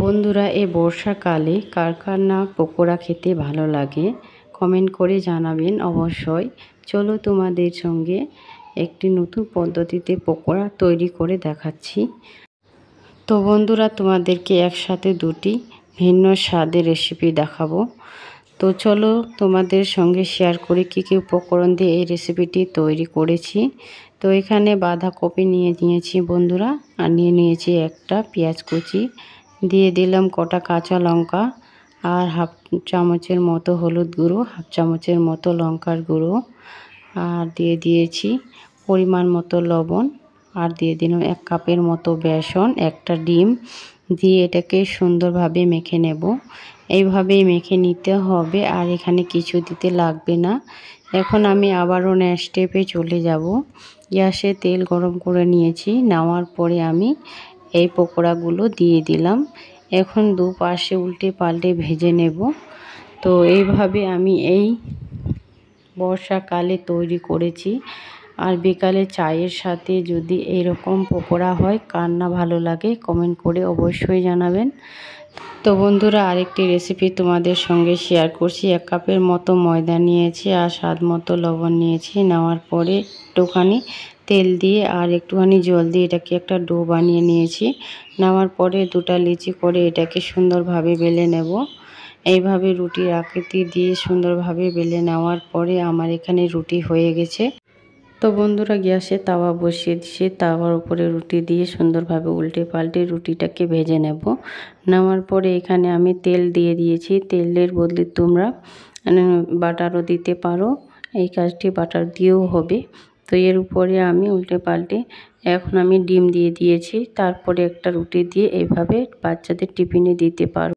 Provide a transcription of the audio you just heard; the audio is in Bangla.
বন্ধুরা, এই বর্ষাকালে কার কার না পকোড়া খেতে ভালো লাগে কমেন্ট করে জানাবেন অবশ্যই। চলো তোমাদের সঙ্গে একটি নতুন পদ্ধতিতে পকোড়া তৈরি করে দেখাচ্ছি। তো বন্ধুরা, তোমাদেরকে একসাথে দুটি ভিন্ন স্বাদের রেসিপি দেখাবো। তো চলো তোমাদের সঙ্গে শেয়ার করি কী কী উপকরণ দিয়ে এই রেসিপিটি তৈরি করেছি। তো এখানে বাঁধাকপি নিয়ে নিয়েছি বন্ধুরা, আর নিয়ে নিয়েছি একটা পেঁয়াজ কুচি, দিয়ে দিলাম কটা কাঁচা লঙ্কা, আর হাফ চামচের মতো হলুদ গুঁড়ো, হাফ চামচের মতো লঙ্কার গুঁড়ো, আর দিয়ে দিয়েছি পরিমাণ মতো লবণ, আর দিয়ে দিলাম 1 কাপের মতো বেসন, একটা ডিম দিয়ে এটাকে সুন্দরভাবে মেখে নেব। এইভাবেই মেখে নিতে হবে, আর এখানে কিছু দিতে লাগবে না। এখন আমি আবারও নেক্সট স্টেপে চলে যাব। গ্যাসে তেল গরম করে নিয়েছি, নেওয়ার পরে আমি এই পকোড়াগুলো দিয়ে দিলাম। এখন দুপাশে উল্টে পাল্টে ভেজে নেব। তো এইভাবে আমি এই বর্ষাকালে তৈরি করেছি। আর বিকালে চায়ের সাথে যদি এরকম পকোড়া হয় কার না ভালো লাগে কমেন্ট করে অবশ্যই জানাবেন। তো বন্ধুরা, আরেকটি রেসিপি তোমাদের সঙ্গে শেয়ার করছি। 1 কাপের মতো ময়দা নিয়েছি, আর স্বাদ মতো লবণ নিয়েছি। নেওয়ার পরে একটুখানি তেল দিয়ে আর একটুখানি জল দিয়ে এটাকে একটা ডো বানিয়ে নিয়েছি। নেওয়ার পরে দুটা লিচি করে এটাকে সুন্দরভাবে বেলে নেব। এইভাবে রুটির আকৃতি দিয়ে সুন্দরভাবে বেলে নেওয়ার পরে আমার এখানে রুটি হয়ে গেছে। তো বন্ধুরা, গ্যাসে তাওয়া বসিয়ে দিয়েছি, তাওয়ার উপরে রুটি দিয়ে সুন্দরভাবে উল্টে পাল্টে রুটিটাকে ভেজে নেব। নেওয়ার পরে এখানে আমি তেল দিয়ে দিয়েছি। তেলের বদলে তোমরা বাটারও দিতে পারো, এই কাজটি বাটার দিয়েও হবে। তো এর উপরে আমি উল্টে পাল্টে এখন আমি ডিম দিয়ে দিয়েছি। তারপরে একটা রুটি দিয়ে এইভাবে বাচ্চাদের টিফিনে দিতে পারো।